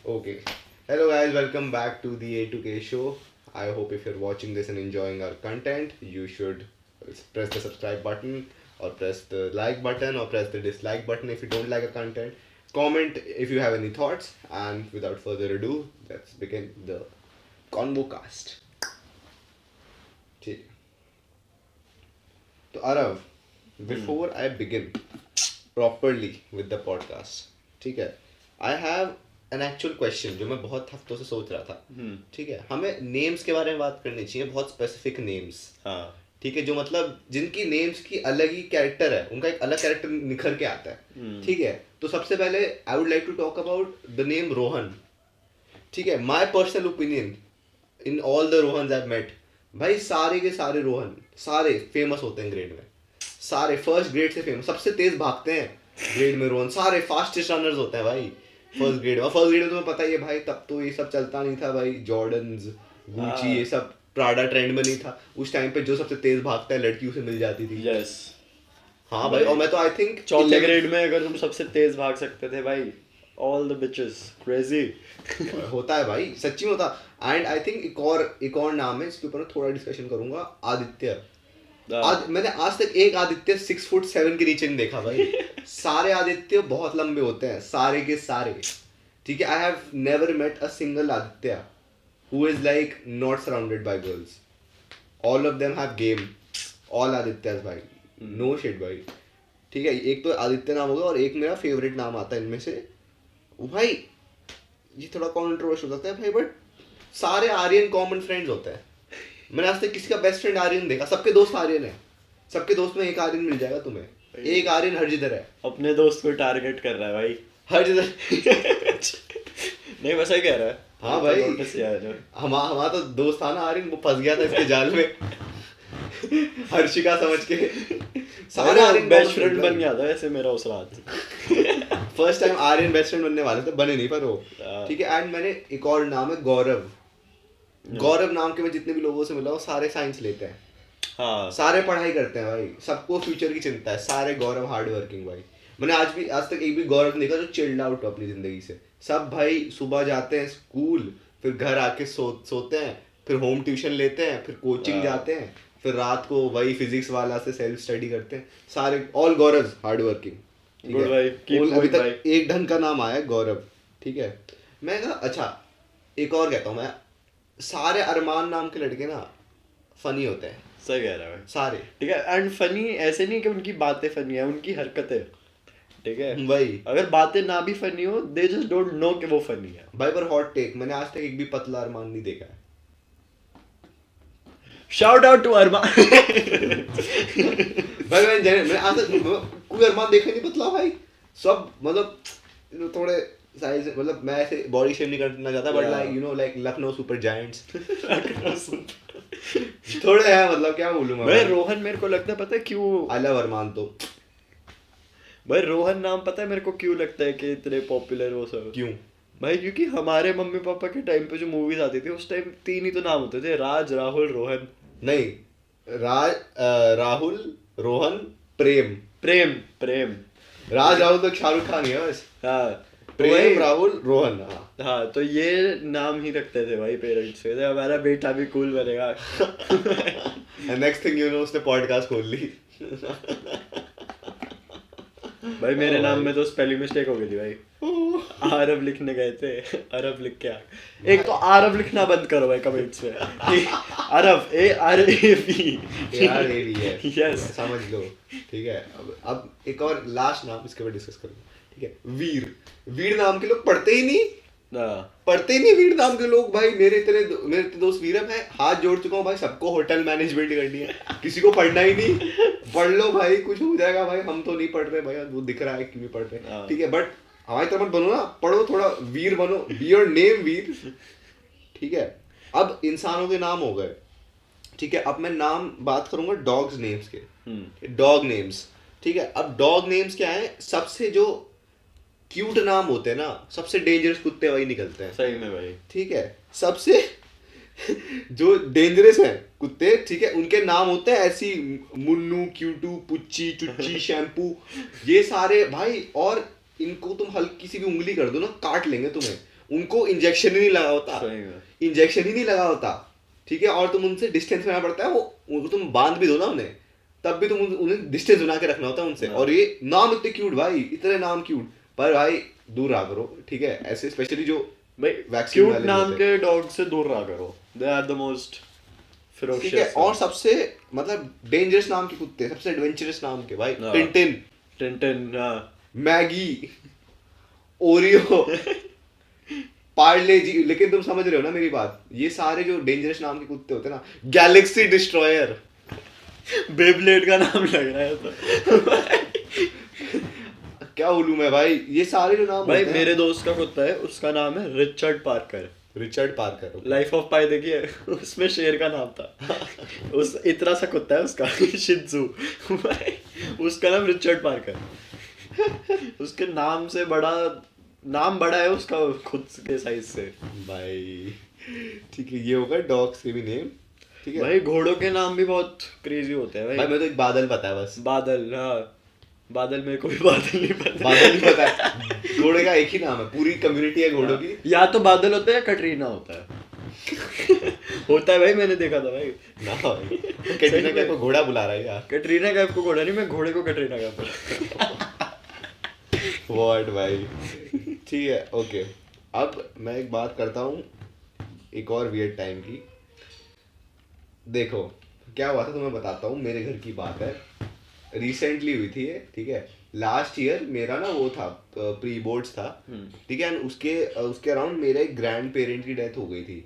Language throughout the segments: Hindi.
Okay. Hello guys, welcome back to the A2K show. I hope if you're watching this and enjoying our content, you should press the subscribe button or press the like button or press the dislike button if you don't like the content. Comment if you have any thoughts, and without further ado, let's begin the convo cast. ठीक है. तो Arav, before I begin properly with the podcast, ठीक है, I have an actual question जो मैं बहुत हफ्तों से सोच रहा था. ठीक है, हमें नेम्स के बारे में बात करनी चाहिए, बहुत स्पेसिफिक नेम्स. हाँ ठीक है, जो मतलब जिनकी नेम्स की अलग ही कैरेक्टर है, उनका एक अलग कैरेक्टर निखर के आता है. ठीक है, तो सबसे पहले I would like to talk about the name Rohan. ठीक है, my personal opinion in all the Rohan I met, भाई सारे के सारे रोहन सारे फेमस होते हैं ग्रेड में. सारे फर्स्ट ग्रेड से फेमस, सबसे तेज भागते हैं ग्रेड में रोहन. सारे फास्टेस्ट रनर्स होते हैं भाई फर्स्ट ग्रेड में. फर्स्ट ग्रेड में तुम्हें पता ही है भाई, तब तो ये सब चलता नहीं था भाई. जॉर्डन्स, गुची, ये सब प्राडा ट्रेंड में नहीं था उस टाइम पे. जो सबसे तेज भागता है लड़की उसे मिल जाती थी. यस हाँ भाई, और मैं तो आई थिंक चौथे ग्रेड में अगर तुम सबसे तेज भाग सकते थे भाई, ऑल द बिचेस क्रेजी. होता है भाई, सच्ची में होता. एंड आई थिंक एक और नाम है इसके ऊपर मैं थोड़ा डिस्कशन करूंगा, आदित्य. मैंने आज तक एक आदित्य 6'7" के नीचे नहीं देखा भाई. सारे आदित्य बहुत लंबे होते हैं, सारे के सारे. ठीक है, I have never met a single Aditya who is like not surrounded by girls. All of them have game. All Adityas भाई, नो शिट भाई. ठीक है, एक तो आदित्य नाम होगा और एक मेरा फेवरेट नाम आता है इनमें से. भाई ये थोड़ा कॉन्ट्रोवर्शियल हो सकता है भाई, बट सारे आर्यन कॉमन फ्रेंड्स होते हैं. मैंने आज तक किसी का बेस्ट फ्रेंड आर्यन देखा. सबके दोस्त आर्यन है, सबके दोस्त में एक आर्यन मिल जाएगा तुम्हें. एक आर्यन हर जिधर है. अपने दोस्त को टारगेट कर रहा है भाई. हर जिधर. नहीं वैसा ही कह रहा है. हाँ भाई, नोटिस किया है जो. हमारा तो दोस्त था ना आर्यन, वो फंस गया था इसके जाल में. हर्षिका समझ के सारे आर्यन बेस्ट फ्रेंड बन गया था वैसे मेरा उस रात. First time Aryan best friend बनने वाले थे, बने नहीं पर वो. ठीक है, एंड मैंने एक और नाम है गौरव. गौरव नाम के मैं जितने भी लोगों से मिला हूँ सारे साइंस लेते हैं. हाँ सारे पढ़ाई करते हैं भाई, सबको फ्यूचर की चिंता है. सारे गौरव हार्ड वर्किंग भाई. मैंने आज तक एक भी गौरव नहीं देखा जो चिल्ड आउट हो अपनी जिंदगी से. सब भाई सुबह जाते हैं स्कूल, फिर घर आके सोते हैं, फिर होम ट्यूशन लेते हैं, फिर कोचिंग जाते हैं, फिर रात को वही फिजिक्स वाला से सेल्फ स्टडी करते हैं. सारे ऑल गौरव हार्ड वर्किंग. गुड भाई, कीप अभी तक भाई. एक ढंग का नाम आया है गौरव. ठीक है, मैं कहा अच्छा एक और कहता हूँ मैं, सारे अरमान नाम के लड़के ना फनी होते हैं. सही कह रहा है भाई. सारे. ठीक है, एंड फनी ऐसे नहीं कि उनकी बातें फनी है, उनकी हरकतें. ठीक है, वही अगर बातें ना भी फनी हो, दे जस्ट डोंट नो कि वो फनी है भाई. पर हॉट टेक, मैंने आज तक एक भी पतला अरमान नहीं देखा है. शाउट आउट टू अरमान. भाई मैंने आज तक कोई अरमान देखा नहीं पतला भाई. सब मतलब थोड़े साइज, मतलब मैं ऐसे बॉडी शेप नहीं करना चाहता, but like like Lucknow super giants थोड़े हैं, मतलब क्या बोलूं मैं भाई. रोहन मेरे को लगता है, पता है क्यों? आई लव अरमान. तो भाई रोहन नाम पता है मेरे को क्यों लगता है कि इतने पॉपुलर वो सब? क्यों भाई क्योंकि हमारे मम्मी पापा के टाइम पे जो मूवीज आती थी उस टाइम 3 ही तो नाम होते थे, राज, राहुल, रोहन. नहीं, राहुल, रोहन, प्रेम. प्रेम प्रेम राज राहुल तो शाहरुख खान ही है बस. हाँ प्रेम, राहुल, रोहन. हाँ हाँ, तो ये नाम ही रखते थे भाई पेरेंट्स के. हमारा बेटा भी कूल बनेगा. नेक्स्ट थिंग यू नो, उसने पॉडकास्ट खोल ली. भाई मेरे नाम में तो स्पेलिंग मिस्टेक हो गई थी भाई. आरब लिखने गए थे, अरब लिख के आ. एक तो आरब लिखना बंद करो भाई कमेंट्स में. अरब, ARAB. यार ये भी है. यस, समझ लो. ठीक है, अब एक और लास्ट नाम इसके ऊपर डिस्कस करूंगा. ठीक है, वीर. वीर नाम के लोग पढ़ते ही नहीं. पढ़ते ही नहीं वीर नाम के लोग भाई. मेरे इतने दोस्त वीर है, मैं हाथ जोड़ चुका हूँ भाई. सबको होटल मैनेजमेंट करनी है, किसी को पढ़ना ही नहीं. पढ़ लो भाई, कुछ हो जाएगा भाई. हम तो नहीं पढ़ रहे भाई, वो दिख रहा है क्यों नहीं पढ़ रहे. ठीक है, बट हमारी तरह मत बनो ना, पढ़ो थोड़ा, वीर बनो. बी योर नेम वीर. ठीक है, अब इंसानों के नाम हो गए. ठीक है, अब मैं नाम बात करूंगा डॉग्स नेम्स के. Dog names. ठीक है, अब डॉग नेम्स क्या है, सबसे जो क्यूट नाम होते हैं ना, सबसे डेंजरस कुत्ते वही निकलते हैं. सही में भाई. ठीक है, सबसे जो डेंजरस है कुत्ते, ठीक है, उनके नाम होते हैं ऐसी मुन्नू, क्यूटू, पुच्ची, चुच्ची, शैम्पू. ये सारे भाई, और इनको तुम हल्की सी भी उंगली कर दो ना, काट लेंगे तुम्हें. उनको इंजेक्शन ही नहीं लगा होता, सही में। इंजेक्शन ही नहीं लगा होता, ठीक है, और तुम उनसे डिस्टेंस बनाना पड़ता है, वो उनको तुम बांध भी दो ना उन्हें, तब भी तुम उन्हें डिस्टेंस बना के रखना होता है उनसे। और ये नाम इतने क्यूट भाई, इतने नाम क्यूट, पर भाई दूर रहा करो, ठीक है, ऐसे स्पेशली जो भाई वैक्सीन क्यूट वाले नाम होते के डॉग से दूर रहा करो, दे आर द मोस्ट ठीक है। ferocious। और सबसे मतलब डेंजरस नाम के कुत्ते, सबसे एडवेंचरस नाम के भाई, हाँ। टिंटिन, टिंटिन, हाँ। मैगी, ओरियो, पार्ले जी। लेकिन तुम समझ रहे हो ना मेरी बात, ये सारे जो डेंजरस नाम के कुत्ते होते हैं ना, गैलेक्सी डिस्ट्रॉयर, बेब्लेड का नाम लग रहा है तो। क्या बोलूं मैं भाई, ये सारे जो नाम भाई होते हैं। मेरे दोस्त का कुत्ता है, उसका नाम है Richard Parker. Richard Parker, life of Pi देखिए, उसमें शेर का नाम था। उस इतना सा कुत्ता है उसका, शित्जू। भाई उसका नाम रिचर्ड पार्कर। उसके नाम से बड़ा, नाम बड़ा है उसका खुद के साइज से। भाई ठीक है, ये होगा डॉग्स के भी नेम, ठीक है भाई घोड़ों के नाम भी बहुत क्रेजी होते हैं भाई। भाई। मैं तो एक बादल पता है बस, बादल, हाँ बादल, मेरे को भी बादल नहीं पता। बादल नहीं पता है। घोड़े का एक ही नाम है, पूरी कम्युनिटी है घोड़ों की। या तो बादल होता है या कटरीना होता है। होता है भाई, मैंने देखा था भाई। ना भाई, कैटरीना कैफ को घोड़ा बुला रहा है क्या? कटरीना कैफ को घोड़ा नहीं, मैं घोड़े को कटरीना कैफ बोला। व्हाट भाई, ठीक है ओके। अब मैं एक बात करता हूँ एक और वियर्ड टाइम की। देखो क्या हुआ था तुम्हें बताता हूँ, मेरे घर की बात है, रिसेंटली हुई थी ये, ठीक है। लास्ट ईयर मेरा ना वो था, प्री बोर्ड्स था, ठीक है, and उसके अराउंड मेरे एक ग्रैंड पेरेंट की डेथ हो गई थी,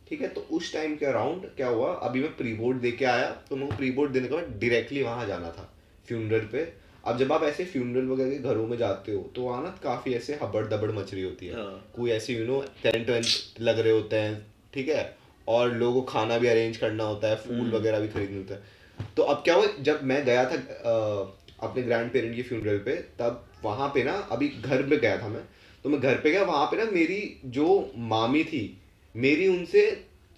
ठीक है। तो उस टाइम के अराउंड क्या हुआ, अभी मैं प्री बोर्ड दे के आया, तो मेरे को प्री बोर्ड देने के बाद डायरेक्टली वहाँ जाना था फ्यूनरल पे। अब जब आप ऐसे फ्यूनरल वगैरह के घरों में जाते हो तो वहाँ ना काफ़ी ऐसे हबड़ दबड़ मच रही होती है, हाँ। कोई ऐसे टेंट वेंट लग रहे होते हैं, ठीक है, और लोगों को खाना भी अरेंज करना होता है, फूल वगैरह भी खरीदना होता है। तो अब क्या हुआ, जब मैं गया था अपने ग्रैंड पेरेंट की फ्यूनरल पे, तब वहाँ पे ना, अभी घर पे गया था मैं, तो मैं घर पे गया, वहाँ पे ना मेरी जो मामी थी, मेरी उनसे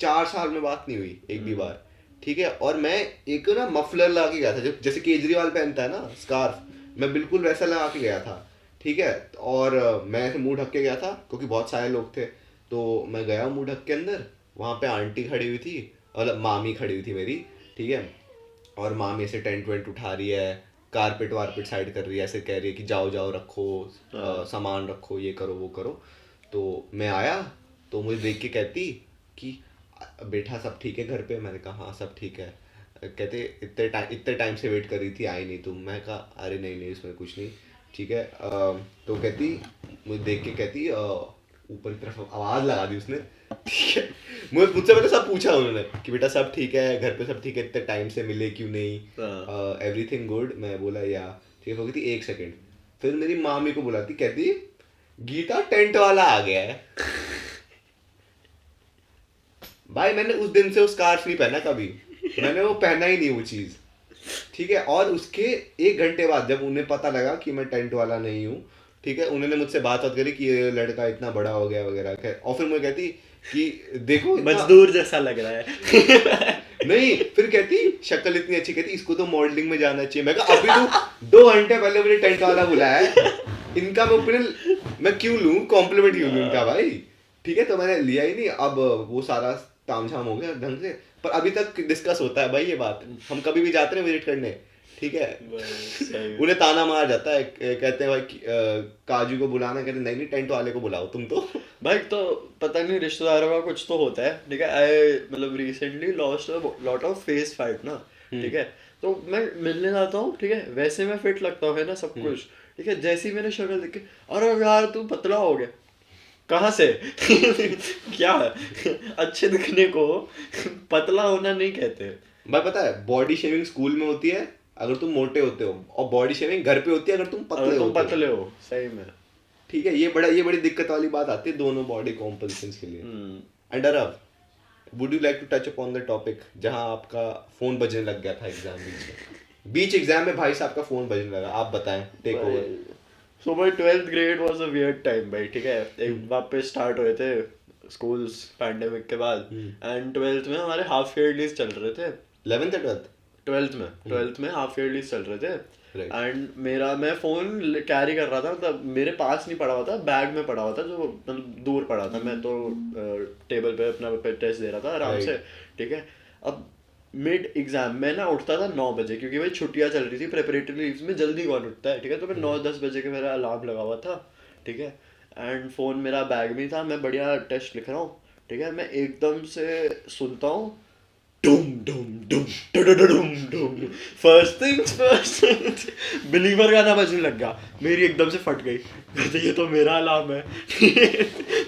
4 साल में बात नहीं हुई एक भी बार, ठीक है। और मैं एक ना मफलर लगा के गया था, जैसे केजरीवाल पहनता है ना स्कार्फ, मैं बिल्कुल वैसा लगा के गया था, ठीक है। और मैं ऐसे मुंह ढक के गया था क्योंकि बहुत सारे लोग थे, तो मैं गया मुंह ढक के अंदर, वहाँ पे आंटी खड़ी हुई थी, और मामी खड़ी हुई थी मेरी, ठीक है। और मामी ऐसे टेंट वेंट उठा रही है, कारपेट वारपेट साइड कर रही है, ऐसे कह रही है कि जाओ जाओ रखो, सामान रखो, ये करो वो करो। तो मैं आया तो मुझे देख के कहती कि बेटा सब ठीक है घर पे? मैंने कहा हाँ सब ठीक है। कहते इतने टाइम से वेट कर रही थी, आई नहीं तुम? मैं कहा अरे नहीं नहीं इसमें कुछ नहीं, ठीक है। तो कहती, मुझे देख के कहती, ऊपर की तरफ आवाज़ लगा दी उसने, ठीक है। मुझसे मैंने सब पूछा उन्होंने कि बेटा सब ठीक है, घर पे सब ठीक है, इतने टाइम से मिले क्यों नहीं, एवरीथिंग गुड? मैं बोला या, ठीक है। हो गई थी 1 सेकेंड, फिर मेरी मामी को बुलाती, कहती गीता टेंट वाला आ गया है। भाई मैंने उस दिन से वो स्कार्फ नहीं पहना कभी, मैंने वो पहना ही नहीं वो चीज़, ठीक है। और उसके 1 घंटे बाद जब उन्हें पता लगा कि मैं टेंट वाला नहीं हूँ, ठीक है, उन्होंने मुझसे बात करी कि ये लड़का इतना बड़ा हो गया वगैरह, और फिर मुझे कहती कि देखो मजदूर जैसा लग रहा है। नहीं, फिर कहती शक्ल इतनी अच्छी, कहती इसको तो मॉडलिंग में जाना चाहिए। मैं कहा अभी तो 2 घंटे पहले मुझे टेंट वाला बुलाया है, इनका मैं ओपिनियन मैं क्यों लूँ, कॉम्प्लीमेंट क्यों लूँ इनका भाई, ठीक है। तो मैंने लिया ही नहीं। अब वो सारा तामझाम हो गया ढंग से, पर अभी तक डिस्कस होता है भाई ये बात, हम कभी भी जाते हैं विजिट करने, ठीक है, उन्हें ताना मार जाता है, कहते हैं भाई काजू को बुलाना, कहते नहीं नहीं टेंट वाले को बुलाओ तुम तो। भाई तो पता नहीं रिश्तेदारों का कुछ तो होता है, ठीक है। आई मतलब recently lost a lot of face 5 ना, ठीक है। तो मैं मिलने जाता हूँ, ठीक है, वैसे मैं फिट लगता हूँ है ना सब कुछ, ठीक है। जैसे ही मैंने शक्ल देख के, अरे यार तू पतला हो गया, कहाँ से? क्या अच्छे दिखने को पतला होना नहीं कहते भाई। पता है बॉडी शेविंग स्कूल में होती है अगर तुम मोटे होते हो, और बॉडी शेविंग घर पे होती है अगर तुम पतले हो, सही में, ठीक है। ये बड़ी दिक्कत वाली बात आती है दोनों बॉडी कॉम्पोजिशंस के लिए। And Aarav, would you like to touch upon the topic जहां आपका फोन बजने लग गया था एग्जाम बीच एग्जाम में, भाई साहब का फोन बजने लगा, आप बताएं, टेक ओवर। सो भाई 12th grade was a weird time भाई, ठीक है। एक वापस स्टार्ट हुए थे स्कूल्स पैंडेमिक के बाद, एंड 12th में हमारे हाफ ईयरलीज चल रहे थे। 11th या 12th? 12th में हाफ ईयरलीज चल रहे थे, Right. एंड मैं फोन कैरी कर रहा था, मतलब मेरे पास नहीं पड़ा हुआ था, बैग में पड़ा हुआ था, जो मतलब दूर पड़ा था। मैं तो टेबल पे अपना टेस्ट दे रहा था आराम से, ठीक है। अब मिड एग्जाम में ना उठता था 9 बजे, क्योंकि भाई छुट्टियां चल रही थी, प्रिपरेटरी लीव्स में जल्दी कौन उठता है, ठीक है। तो मैं 9-10 बजे के मेरा अलार्म लगा हुआ था, ठीक है। एंड फोन मेरा बैग में था, मैं बढ़िया टेस्ट लिख रहा हूँ, ठीक है। मैं एकदम से सुनता हूँ डूम डूम डूम डुडुडुडुम डूम, फर्स्ट थिंग्स फर्स्ट, बिलीवर गाना बजने लग गया। मेरी एकदम से फट गई, कहते ये तो मेरा अलार्म है।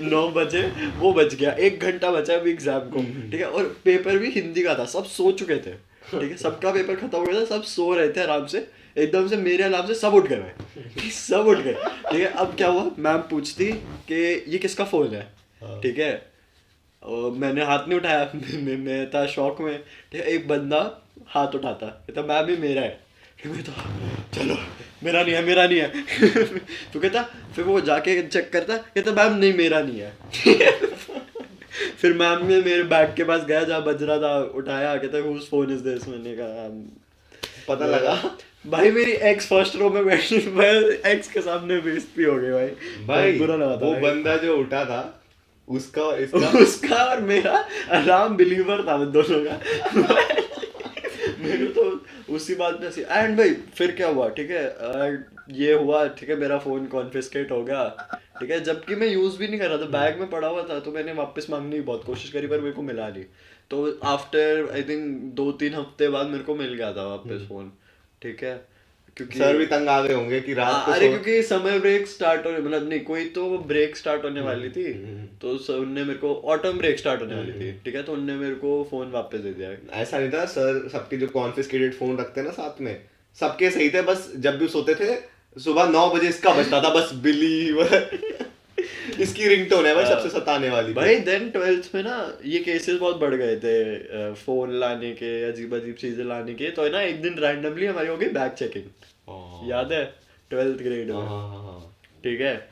9 बजे वो बज गया, 1 घंटा बचा अभी एग्जाम को, ठीक है। और पेपर भी हिंदी का था, सब सो चुके थे, ठीक है। सबका पेपर खत्म हो गया था, सब सो रहे थे आराम से। एकदम से मेरे अलार्म से सब उठ गए भाई, सब उठ गए, ठीक है। अब क्या हुआ, मैम पूछती कि ये किसका फोन है, ठीक है। और मैंने हाथ नहीं उठाया, मैं था शौक में, ठीक है। एक बंदा हाथ उठाता, कहता मैम ये मेरा है, मैं तो चलो मेरा नहीं है, मेरा नहीं है। तो कहता, फिर वो जाके चेक करता, कहता मैम नहीं मेरा नहीं है। फिर मैम ने मेरे बैग के पास गया जहाँ बज रहा था, उठाया, कहता हुज फोन इज दिस। मैंने कहा पता लगा भाई मेरी एक्स फर्स्ट रो में बैठी, मैं एक्स के सामने बेइज्जती हो गई भाई। भाई बुरा लगा था वो भाई। बंदा जो उठा था उसका और इसका उसका और मेरा अलार्म बिलीवर था दोनों का। मेरे तो उसी बात में सी। एंड भाई फिर क्या हुआ, ठीक है, ये हुआ, ठीक है, मेरा फोन कॉन्फिस्केट हो गया, ठीक है। जबकि मैं यूज भी नहीं कर रहा था, बैग में पड़ा हुआ था। तो मैंने वापस मांगने की बहुत कोशिश करी, पर मेरे को मिला नहीं। तो आफ्टर आई थिंक 2-3 हफ्ते बाद मेरे को मिल गया था वापस फोन, ठीक है। क्योंकि सर भी तंग आ गए होंगे कि रात को अरे क्योंकि समर ब्रेक स्टार्ट होने, मतलब नहीं, कोई तो ब्रेक स्टार्ट होने वाली थी, तो उनने मेरे को, ऑटम ब्रेक स्टार्ट होने वाली थी, ठीक है। तो उनने मेरे को फोन वापस दे दिया। ऐसा नहीं था सर, सबके जो कॉन्फिस्केटेड फोन रखते हैं ना साथ में, सबके सही थे, बस जब भी सोते थे सुबह 9 बजे इसका बजता था, बस बिलीवर। इसकी रिंगटोन है भाई सबसे सताने वाली। भाई देन 12th में ना ये केसेस बहुत बढ़ गए थे, फोन लाने के, अजीब अजीब चीजें लाने के। तो है ना, एक दिन रैंडमली हमारी हो गई बैग चेकिंग, याद है 12th ग्रेड में, ठीक है।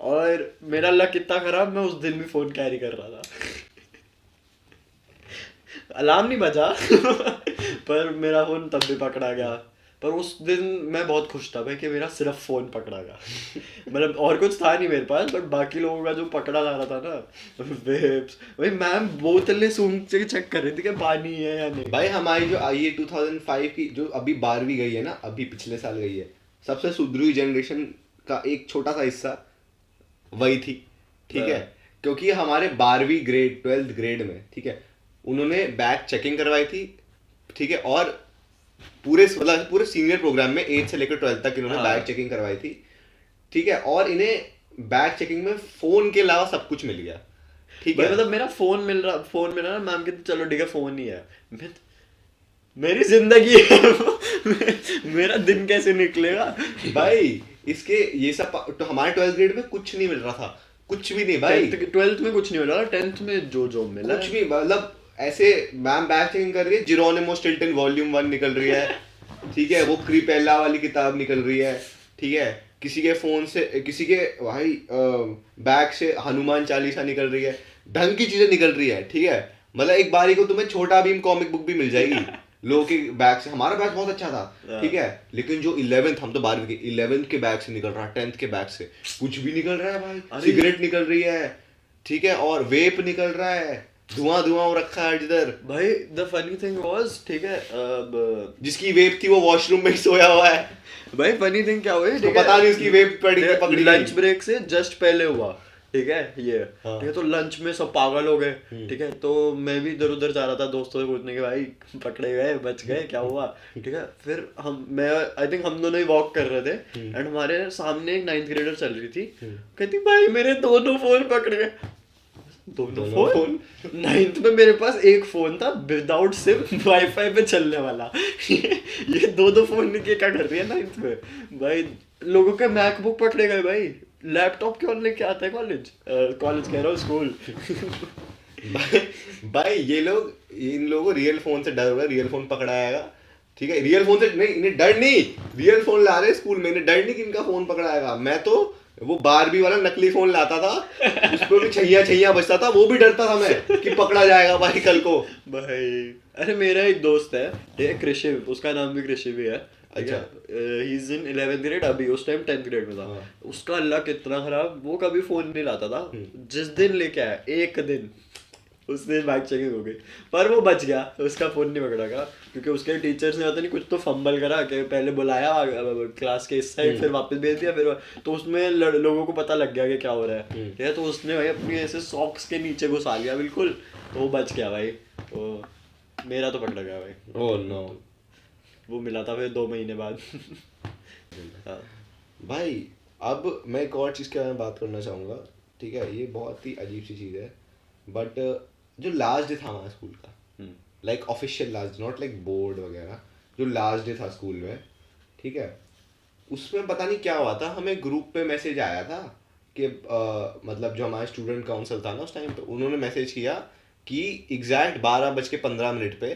और मेरा लक इतना खराब, मैं उस दिन भी फोन कैरी कर रहा था। अलार्म नहीं बजा, पर मेरा फोन तब भी पकड़ा गया। पर उस दिन मैं बहुत खुश था भाई कि मेरा सिर्फ फोन पकड़ा गया। मतलब और कुछ था नहीं मेरे पास, बट बाकी लोगों का जो पकड़ा जा रहा था ना, वेब्स भाई, मैम बोतलें सूंघ के चेक कर रही थी कि पानी है या नहीं। भाई हमारी जो आई है 2005 की, जो अभी 12वीं गई है ना, अभी पिछले साल गई है, सबसे सुधरी जनरेशन का एक छोटा सा हिस्सा वही थी, ठीक है। क्योंकि हमारे 12वीं ग्रेड 12th ग्रेड में, ठीक है, उन्होंने बैग चेकिंग करवाई थी, ठीक है। और पूरे मतलब पूरे सीनियर प्रोग्राम में 8 से लेकर 12 तक इन्होंने बैग चेकिंग करवाई थी, ठीक है। और इन्हें बैग चेकिंग में फोन के अलावा सब कुछ मिल गया, ठीक है। मतलब मेरा फोन मिल रहा ना, मैम कहते चलो ठीक है फोन ही है, मेरी जिंदगी है। मेरा दिन कैसे निकलेगा भाई इसके ये सब तो हमारे 12th ग्रेड में कुछ नहीं मिल रहा था, कुछ भी नहीं भाई। 12th में कुछ नहीं मिला, 10th में जो मिला कुछ भी, मतलब ऐसे मैम बैग चेकिंग कर रही है, जेरोनिमो स्टिल्टन वॉल्यूम 1 निकल रही है, ठीक है। वो क्रीपेला वाली किताब निकल रही है, ठीक है। किसी के फोन से, किसी के भाई बैग से हनुमान चालीसा निकल रही है, ढंग की चीजें निकल रही है, ठीक है। मतलब एक बारी को तुम्हें छोटा भीम कॉमिक बुक भी मिल जाएगी लोगों के बैग से। हमारा बैग बहुत अच्छा था, ठीक है। लेकिन जो 11th, हम तो 12वीं के 11th के बैग से निकल रहा है, 10th के बैग से कुछ भी निकल रहा है भाई। सिगरेट निकल रही है, ठीक है, और वेप निकल रहा है, धुआं हो रखा है जिधर। भाई द फनी थिंग वाज, ठीक है, जिसकी वेप थी वो वॉशरूम में ही सोया हुआ है भाई। फनी थिंग क्या हुई, तो पता नहीं उसकी वेप पकड़ी लंच ब्रेक से जस्ट पहले हुआ, ठीक है ये, ठीक है। तो लंच में सब पागल हो गए, ठीक है। तो मैं भी इधर उधर जा रहा था दोस्तों से पूछने के, भाई पकड़े गए, बच गए, क्या हुआ, ठीक है। फिर मैं आई थिंक हम दोनों ही वॉक कर रहे थे, एंड हमारे सामने एक 9th ग्रेडर चल रही थी, कहती भाई मेरे दोनों फोन पकड़ गए। दोनों फोन 9th में मेरे पास एक फोन था विदाउट सिम, वाईफाई पे चलने वाला। ये दो फोन लेके क्या कर रही है 9th में भाई। लोगों के मैकबुक पकड़े गए भाई, लैपटॉप क्यों लेके आता है कॉलेज कह रहा हूँ स्कूल। भाई ये लोग, इन लोगों को रियल फोन से डर हुआ, रियल फोन पकड़ाएगा, ठीक है। रियल फोन से नहीं, इन्हें डर नहीं, रियल फोन ला रहे स्कूल में, इन्हें डर नहीं कि इनका फोन पकड़ाएगा। मैं तो वो बारबी वाला नकली फोन लाता था, उस पर भी छैया बजता था, वो भी डरता था मैं कि पकड़ा जाएगा भाई कल को। भाई अरे मेरा एक दोस्त है, ठीक है, कृषि, उसका नाम भी कृषि भी है, अच्छा, he is in 11th grade, अभी उस टाइम 10th ग्रेड में था। उसका लक इतना खराब, वो कभी फोन नहीं लाता था। जिस दिन लेके आया, एक दिन उस दिन बैग चेकिंग हो गई, पर वो बच गया, उसका फोन नहीं पकड़ा गया, क्योंकि उसके टीचर्स ने पता नहीं कुछ तो फंबल करा के पहले बुलाया क्लास के इस साइड, फिर वापस भेज दिया, फिर तो उसमें लोगों को पता लग गया कि क्या हो रहा है। ठीक है, तो उसने भाई अपनी ऐसे सॉक्स के नीचे घुसा लिया बिल्कुल, तो वो बच गया भाई। तो मेरा तो पकड़ा गया भाई। Oh no. वो मिला था फिर 2 महीने बाद। हाँ। भाई अब मैं एक और चीज़ के बारे में बात करना चाहूँगा। ठीक है, ये बहुत ही अजीब सी चीज़ है, बट जो लास्ट डे था हमारे स्कूल का, like official last, not like board वगैरह, जो लास्ट डे था स्कूल में, ठीक है, उसमें पता नहीं क्या हुआ था, हमें ग्रुप पे मैसेज आया था कि मतलब जो हमारे स्टूडेंट काउंसिल था ना उस टाइम पे, उन्होंने मैसेज किया कि एग्जैक्ट 12:15 पे,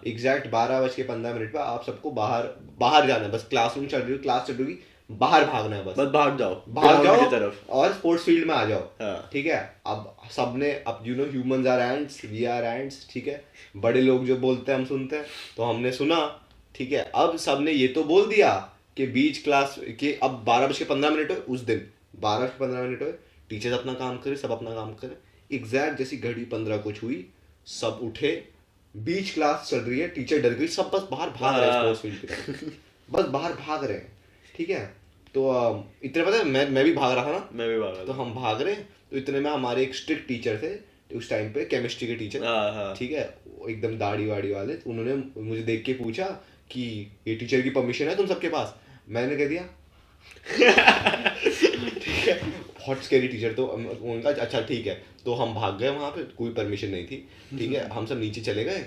एग्जैक्ट 12:15 पे आप सबको बाहर जाना है, बस क्लासरूम चल रही हो, क्लास चल रही, बाहर भागना है, बस भाग जाओ की तरफ और स्पोर्ट्स फील्ड में आ जाओ। ठीक है, अब सबने, अब you know humans are ants, we are ants, ठीक है, बड़े लोग जो बोलते हैं हम सुनते हैं, तो हमने सुना। ठीक है, अब सबने ये तो बोल दिया कि बीच क्लास के अब 12:15 हो, उस दिन 12:15 हो, टीचर्स अपना काम करे, सब अपना काम करे। एग्जैक्ट जैसी घड़ी 15 कुछ हुई, सब उठे, बीच क्लास चल रही है, टीचर डर गई, सब बस बाहर भाग रहे हैं स्पोर्ट्स फील्ड की तरफ, बस बाहर भाग रहे हैं। ठीक है, तो इतने पता है मैं भी भाग रहा था ना, मैं भी भाग रहा था, तो हम भाग रहे, तो इतने में हमारे एक स्ट्रिक्ट टीचर थे उस टाइम पे, केमिस्ट्री के टीचर, ठीक है, एकदम दाढ़ी वाड़ी वाले, उन्होंने मुझे देख के पूछा कि ये टीचर की परमिशन है तुम सबके पास? मैंने कह दिया ठीक है, बहुत स्कैरी टीचर, तो उनका अच्छा ठीक है, तो हम भाग गए वहाँ पे, कोई परमिशन नहीं थी। ठीक है, हम सब नीचे चले गए।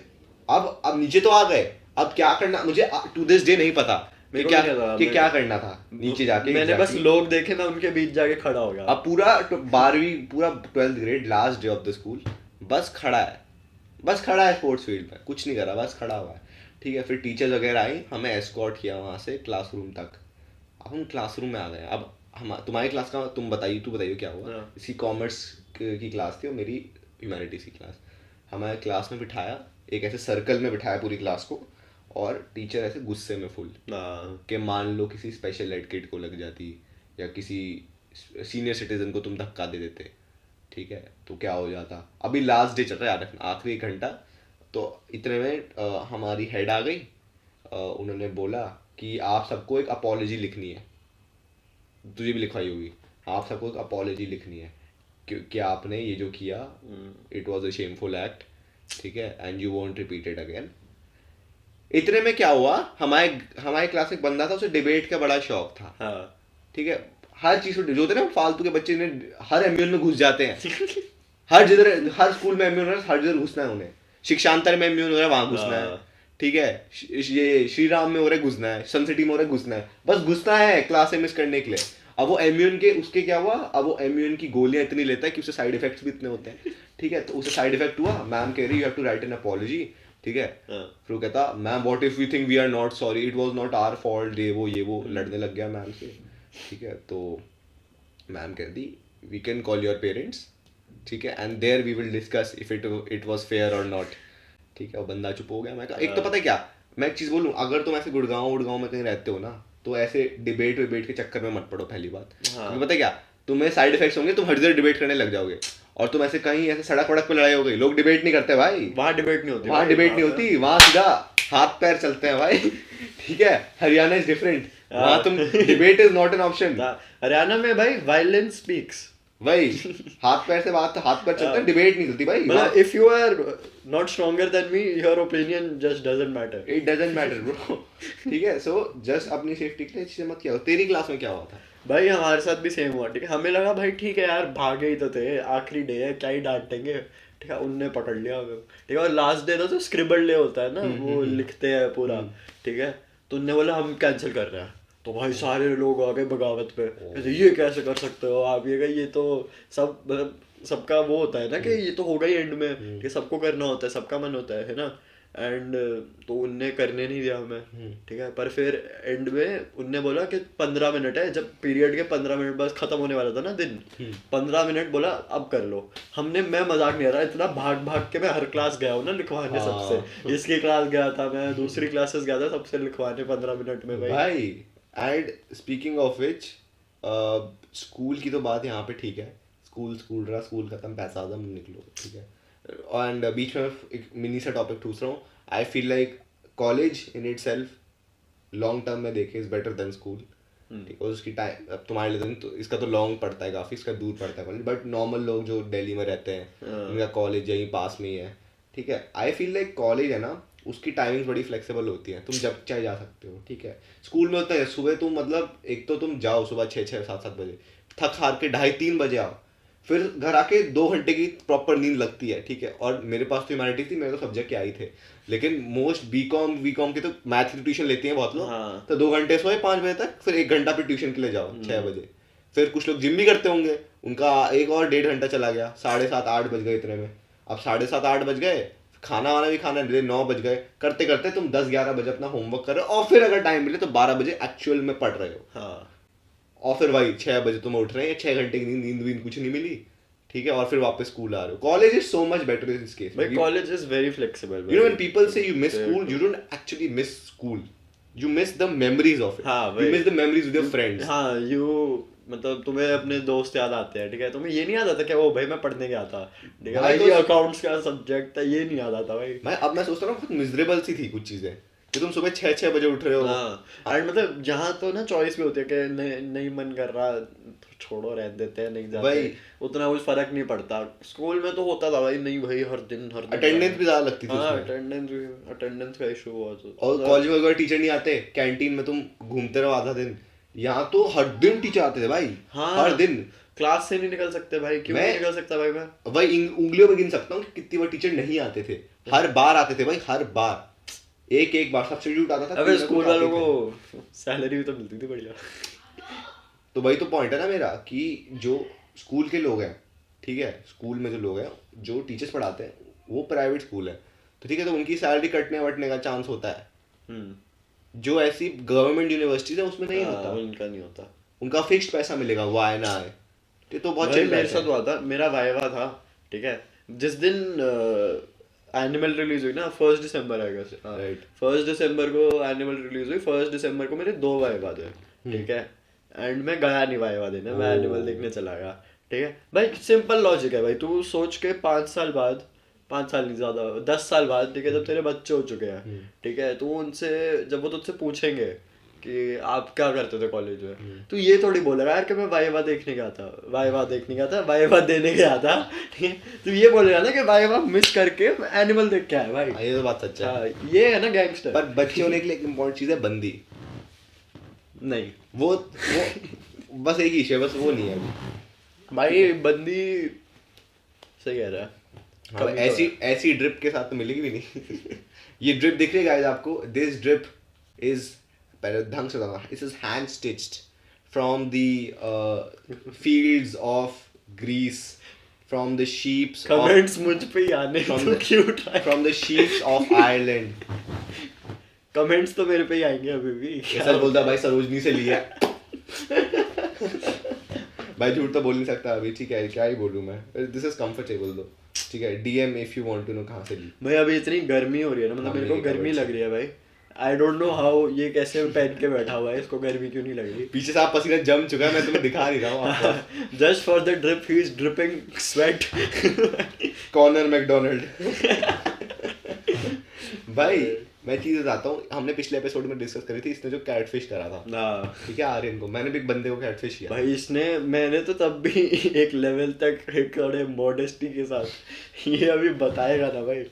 अब नीचे तो आ गए, अब क्या करना मुझे टू दिस डे नहीं पता क्या करना था नीचे जाके। मैंने बस लोग देखे ना, उनके बीच जाके खड़ा हो गया। अब पूरा 12th grade last day of the school, बस खड़ा है स्पोर्ट्स फील्ड में, कुछ नहीं कर रहा, बस खड़ा हुआ है। ठीक है, फिर टीचर्स वगैरह आई, हमें एस्कॉर्ट किया वहाँ से क्लासरूम तक। अब हम क्लासरूम में आ गए। अब हम, तुम्हारी क्लास का तू बताइए क्या हुआ। इसकी कॉमर्स की क्लास थी और मेरी ह्यूमैनिटीज़ की क्लास। हमारे क्लास में बिठाया, एक ऐसे सर्कल में बिठाया पूरी क्लास को, और टीचर ऐसे गुस्से में फुल कि मान लो किसी स्पेशल एड किड को लग जाती या किसी सीनियर सिटीजन को तुम धक्का दे देते, ठीक है, तो क्या हो जाता। अभी लास्ट डे चल रहा है, आखिरी 1 घंटा, तो इतने में हमारी हेड आ गई। उन्होंने बोला कि आप सबको एक अपॉलॉजी लिखनी है, तुझे भी लिखवाई होगी, आप सबको एक अपॉलॉजी लिखनी है कि आपने ये जो किया, it was a shameful act, ठीक है, and you want repeat it again. इतने में क्या हुआ, हमारे क्लास में एक बंदा था, उसे डिबेट का बड़ा शौक था। ठीक है, हर चीज जो होते हैं ना फालतू के बच्चे, हर एम्यून में घुस जाते हैं हर स्कूल में एम्यून, हर जगह घुसना है उन्हें। शिक्षांतर में एम्यून हो रहा है, वहां घुसना है। ठीक है, ये श्री राम में हो रहा है घुसना है, सन सिटी में हो रहा है घुसना है, बस घुसना है क्लास मिस करने के लिए। अब वो एम्यून के उसके क्या हुआ, अब वो एम्यून की गोलियां इतनी लेता है कि उससे साइड इफेक्ट्स भी इतने होते हैं। ठीक है, तो उसे साइड इफेक्ट हुआ, मैम कह रही you have to write an apology. ठीक है, फिर वो कहता ma'am what if we think we are not sorry, it was not our fault, ये वो लड़ने लग गया मैम से। ठीक है, तो मैम कह दी we can call your parents, ठीक है, and there we will discuss if it was fair और नॉट। ठीक है, वो बंदा चुप हो गया। मैं कहा एक तो पता है क्या, मैं एक चीज़ बोलूँ, अगर तुम ऐसे गुड़गांव में कहीं रहते हो ना, तो ऐसे डिबेट के चक्कर में मत पड़ो पहली बात। क्योंकि पता है क्या, तुम्हें साइड इफेक्ट्स होंगे, तुम हर जगह डिबेट करने लग जाओगे, और तुम ऐसे कहीं ऐसे सड़क वड़क पे लड़ाई हो गई, लोग डिबेट नहीं करते भाई, वहाँ डिबेट नहीं होती, वहाँ सीधा हाथ पैर चलते हैं भाई। ठीक है, हरियाणा इज डिफरेंट, वहाँ तुम debate is not an option. Haryana में भाई वायलेंस स्पीक्स, भाई हाथ पैर से बात, हाथ पैर चलते हैं, डिबेट नहीं चलती भाई। मतलब if you are not stronger than me, your opinion just doesn't matter, it doesn't matter bro. ठीक है, सो जस्ट अपनी सेफ्टी के लिए चीजें मत किया। तेरी क्लास में क्या हुआ था? भाई हमारे साथ भी सेम हुआ। ठीक है, हमें लगा भाई ठीक है यार, भागे ही तो थे, आखिरी डे है, क्या ही डांटेंगे। ठीक है, उनने पकड़ लिया हमें। ठीक है, और लास्ट डे था तो स्क्रिबल डे होता है ना, वो लिखते हैं पूरा। ठीक है, तो उनने बोला हम कैंसिल कर रहे हैं, तो भाई सारे लोग आ गए बगावत पे, ये कैसे कर सकते हो आप, ये तो सब मतलब सबका वो होता है ना कि ये तो होगा ही एंड में, कि सबको करना होता है, सबका मन होता है ना। एंड तो उनने करने नहीं दिया हमें, ठीक है। पर फिर एंड में उनने बोला कि 15 मिनट है, जब पीरियड के 15 मिनट बस खत्म होने वाला था ना दिन, 15 मिनट बोला अब कर लो। हमने, मैं मजाक नहीं आ रहा, इतना भाग भाग के मैं हर क्लास गया हूँ ना लिखवाने सबसे, इसकी क्लास गया था मैं, दूसरी क्लासेस गया था सबसे लिखवाने 15 मिनट में भाई। And speaking of which, school की तो बात यहाँ पे ठीक है, स्कूल स्कूल रहा, स्कूल खत्म, पैसा आदम, निकलो, ठीक है। एंड बीच में एक मिनी सा टॉपिक पूछ रहा हूँ, I feel like college in it self long term में देखे इज बेटर देन स्कूल, ठीक है। उसकी टाइम अब तुम्हारे लिए तो इसका तो लॉन्ग पड़ता है काफ़ी, इसका दूर पड़ता है कॉलेज, बट नॉर्मल लोग जो दिल्ली में रहते हैं उनका कॉलेज यहीं पास में ही है, ठीक है। आई फील लाइक कॉलेज है ना, उसकी टाइमिंग्स बड़ी फ्लेक्सिबल होती हैं, तुम जब चाहे जा सकते हो, ठीक है। स्कूल में होता है सुबह तुम मतलब एक तो तुम जाओ सुबह 6-7 बजे, थक हार के 2:30-3 बजे आओ, फिर घर आके 2 घंटे की प्रॉपर नींद लगती है, ठीक है। और मेरे पास तो ह्यूमैनिटीज थी, मेरे तो सब्जेक्ट क्या ही थे, लेकिन मोस्ट बीकॉम की तो मैथ की ट्यूशन लेती हैं बहुत लोग, तो 2 घंटे सोए 5 बजे तक, फिर 1 घंटा फिर ट्यूशन के लिए जाओ 6 बजे, फिर कुछ लोग जिम भी करते होंगे, उनका 1 और 1.5 घंटा चला गया, 7:30-8 बज गए इतने में। अब 7:30-8 बज गए, खाना वाना भी खाना नहीं, 9 बज गए, करते करते तुम 10-11 बजे अपना होमवर्क कर रहे हो, और फिर अगर टाइम मिले तो 12 बजे एक्चुअल में पढ़ रहे हो, और फिर वही 6 बजे तुम उठ रहे हैं, 6 घंटे की नींद वींद कुछ नहीं मिली, ठीक है, और फिर वापस स्कूल आ रहे हो। College is so much better in this case, भाई college is very flexible, you know when people say you miss school, you don't actually miss school, you miss the memories of it. You miss the memories with your friends. हाँ, you मतलब तुम्हें अपने दोस्त याद आते हैं, ठीक है। तुम्हें ये नहीं याद आता कि ओ भाई मैं पढ़ने गया था, ठीक है भाई, ये अकाउंट्स का सब्जेक्ट है, ये नहीं याद आता भाई। मैं सोचता हूँ खुद मिजरेबल सी थी कुछ चीजें कि तुम सुबह 6 बजे उठ रहे हो। और मतलब जहाँ तो ना चॉइस भी होती है कि नहीं मन कर रहा, छोड़ो, रह देते हैं, नहीं जाते, उतना कुछ फर्क नहीं पड़ता। स्कूल में तो होता था भाई, नहीं भाई हर दिन अटेंडेंस भी ज्यादा लगती थी। अटेंडेंस का इशू हुआ था। और कॉलेज में अगर टीचर नहीं आते, कैंटीन में तुम घूमते रहो आधा दिन, यहाँ तो हर दिन टीचर आते थे भाई। हाँ, हर दिन क्लास से नहीं निकल सकते भाई। क्यों नहीं निकल सकता भाई? मैं भाई उंगलियों में गिन सकता हूँ कि कितनी बार टीचर नहीं आते थे। हर बार आते थे भाई, हर बार, एक बार सब्स्टिट्यूट आता था। अबे स्कूल वालों को सैलरी भी तो मिलती थी बढ़िया। तो वही तो पॉइंट है ना मेरा, कि जो स्कूल के लोग हैं, ठीक है, स्कूल में जो लोग हैं, जो टीचर्स पढ़ाते हैं, वो प्राइवेट स्कूल है, तो ठीक है, तो उनकी सैलरी कटने वटने का चांस होता है। जो ऐसी गवर्नमेंट यूनिवर्सिटीज है उसमें नहीं होता, उनका नहीं होता, उनका फिक्स्ड पैसा मिलेगा, वो आए ना आए। तो बहुत चिल। मेरे साथ हुआ था, मेरा वाइवा था, ठीक है, जिस दिन एनिमल रिलीज हुई ना, 1 दिसंबर आएगा, राइट, 1 दिसंबर को एनिमल रिलीज हुई, 1 दिसंबर को मेरे 2 वाइवा थे, ठीक है। एंड मैं गया नहीं वाइवा देने, मैं एनिमल देखने चला गया, ठीक है भाई। सिंपल लॉजिक है भाई, तू सोच के 5 साल बाद, 5 साल नहीं ज्यादा, 10 साल बाद, ठीक है, जब तेरे बच्चे हो चुके हैं, ठीक है, तो उनसे जब वो तुझसे पूछेंगे कि आप क्या करते थे कॉलेज में, तो ये थोड़ी बोलेगा यार कि मैं वाइवा देखने गया था, वाइवा देने गया था, ठीक है। तो ये बोलेगा ना कि वाइवा मिस करके एनिमल देख के आया भाई। ये तो बात सच्चा है, ये है ना गैंगस्टर। पर बच्चे होने के लिए एक इम्पोर्टेंट चीज है बंदी। नहीं, वो बस एक ही है, बस वो नहीं है भाई। बंदी सही कह रहा है। हाँ, ऐसी ड्रिप के साथ तो मिलेगी भी नहीं। ये ड्रिप दिख रही है गाइस आपको, दिस ड्रिप इज, पहले ढंग से बताना, this is hand stitched from the fields of Greece, from the sheeps. Comments मुझ पे ही आने तो क्यूट है। From the sheeps of Ireland. Comments तो मेरे पे ही आएंगे अभी भी। ऐसा बोलता भाई सरोजनी से लिया। भाई झूठ तो बोल नहीं सकता अभी, ठीक है, क्या ही बोलूं मैं, दिस इज कंफर्टेबल दो, ठीक है। DM if you want to know कहां से ली। भाई अभी इतनी गर्मी हो रही है ना, मतलब मेरे को गर्मी लग रही है भाई। आई डोंट नो हाउ, ये कैसे पहन के बैठा हुआ है, इसको गर्मी क्यों नहीं लग रही। पीछे से आप पसीना जम चुका है, मैं तुम्हें दिखा नहीं रहा हूँ आपको। Just for the drip he is dripping sweat. Corner McDonald. भाई मैं चीज़ बताता हूँ, हमने पिछले एपिसोड में डिस्कस करी थी, इसने जो कैटफिश करा था, ठीक है, आर्यन को, मैंने भी एक बंदे को कैटफिश किया भाई। मैंने तो तब भी एक लेवल तक एक बड़े मॉडेस्टी के साथ, ये अभी बताएगा ना भाई।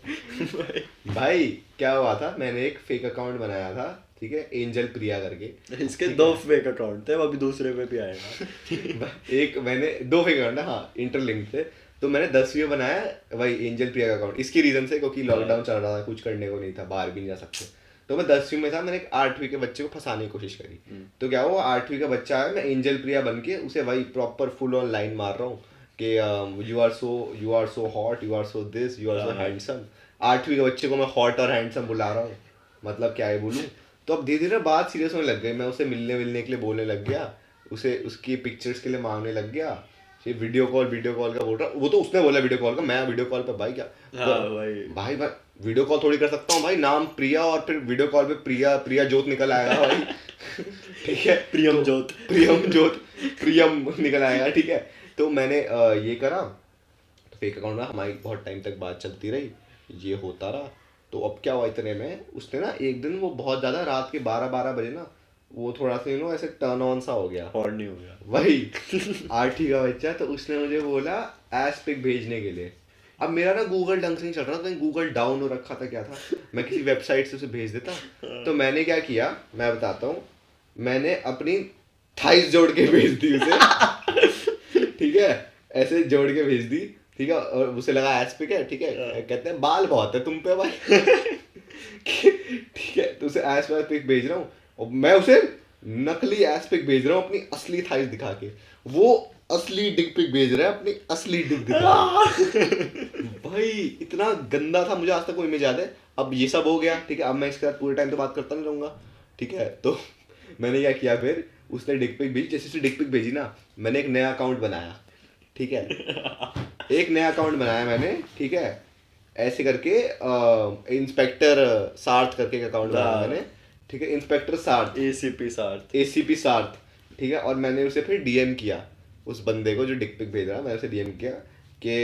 भाई क्या हुआ था, मैंने एक फेक अकाउंट बनाया था, ठीक है, एंजल प्रिया करके। इसके 2 फेक अकाउंट थे, अभी दूसरे पे भी आएगा। एक मैंने 2 फेक अकाउंट है, हाँ, इंटरलिंक थे। तो मैंने 10वीं बनाया वही एंजल प्रिया का अकाउंट, इसकी रीजन से, क्योंकि लॉकडाउन चल रहा था, कुछ करने को नहीं था, बाहर भी नहीं जा सकते। तो मैं 10वीं में था, मैंने एक 8वीं के बच्चे को फंसाने की कोशिश करी। तो क्या हुआ, 8वीं का बच्चा है, मैं एंजल प्रिया बन के उसे वही प्रॉपर फुल ऑन लाइन मार रहा हूँ कि you are so hot, you are so this, you are so handsome. 8वीं के बच्चे को मैं हॉट और हैंडसम बुला रहा हूँ, मतलब क्या है बोलूँ। तो अब धीरे धीरे बात सीरियस होने लग गई, मैं उसे मिलने के लिए बोलने लग गया, उसे उसकी पिक्चर्स के लिए मांगने लग गया, फिर वीडियो कॉल का बोल रहा। वो तो उसने बोला वीडियो कॉल का, मैं वीडियो कॉल पे भाई क्या भाई वीडियो कॉल थोड़ी कर सकता हूँ भाई, नाम प्रिया और फिर वीडियो कॉल पे प्रिया जोत निकल आएगा भाई। ठीक है, प्रियम निकल आएगा। ठीक है, तो मैंने ये करा, तो फेक अकाउंट में हमारी बहुत टाइम तक बात चलती रही, ये होता रहा। तो अब क्या हुआ, इतने में उसने ना एक दिन वो बहुत ज़्यादा रात के 12 बजे ना वो थोड़ा सा ऐसे टर्न ऑन सा हो गया, हॉर्नी हो गया वही 8वीं का बच्चा। तो उसने मुझे बोला एस पिक भेजने के लिए। अब मेरा ना गूगल ढंग से नहीं चल रहा था, कहीं गूगल डाउन हो रखा था क्या था, मैं किसी वेबसाइट से उसे भेज देता। तो मैंने क्या किया मैं बताता हूँ, मैंने अपनी थाइस जोड़ के भेज दी उसे। ठीक है, ऐसे जोड़ के भेज दी। ठीक है, और उसे लगा एस पिक है। ठीक है, कहते हैं बाल बहुत है तुम पे भाई। ठीक है, तो उसे एस पिक भेज रहा हूँ और मैं उसे नकली एस पिक भेज रहा हूँ अपनी असली थाइस दिखा के, वो असली डिक पिक भेज रहा है अपनी असली डिक दिखा। भाई इतना गंदा था, मुझे आज तक वो इमेज याद है। अब ये सब हो गया, ठीक है, अब मैं इसके साथ पूरे टाइम तो बात करता नहीं रहूंगा। ठीक है, तो मैंने क्या किया, फिर उसने डिक पिक भेजी, जैसे उसने डिक पिक भेजी ना, मैंने एक नया अकाउंट बनाया। ठीक है, एक नया अकाउंट बनाया मैंने। ठीक है, ऐसे करके इंस्पेक्टर सार्थ करके एक अकाउंट बनाया मैंने। ठीक है, इंस्पेक्टर सार्थ, एसीपी सार्थ। ठीक है, और मैंने उसे फिर डीएम किया उस बंदे को जो डिक पिक भेज रहा, मैंने उसे डीएम किया कि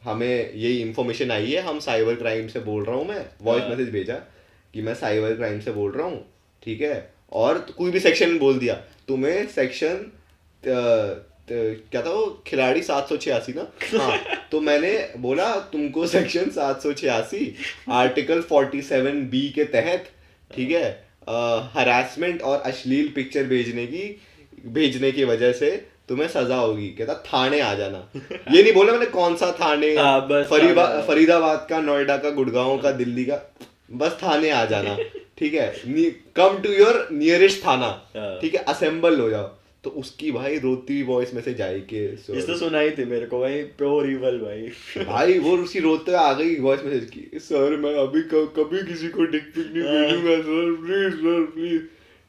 हमें यही इन्फॉर्मेशन आई है, हम साइबर क्राइम से बोल रहा हूँ, मैं वॉइस मैसेज भेजा कि मैं साइबर क्राइम से बोल रहा हूँ। ठीक है, और कोई भी सेक्शन बोल दिया तुम्हें, सेक्शन क्या था वो, खिलाड़ी 786 ना, हाँ। तो मैंने बोला तुमको सेक्शन 786 आर्टिकल 47B के तहत, ठीक है, हरासमेंट और अश्लील पिक्चर भेजने की वजह से तुम्हें सजा होगी। कहता थाने आ जाना। ये नहीं बोला मैंने कौन सा थाने, फरीदाबाद का, नोएडा का, गुड़गांव का, दिल्ली का, बस थाने आ जाना। ठीक है, कम टू योर नियरेस्ट थाना। ठीक है, असेंबल हो जाओ। तो उसकी भाई रोती हुई वॉइस मैसेज आई कि इसने सुनाई थी मेरे को भाई, प्योर इवल भाई वो उसी रोते आ गई वॉइस मैसेज की, सर मैं अभी कभी किसी को डिक पिक नहीं भेजूंगा सर, प्लीज सर प्लीज।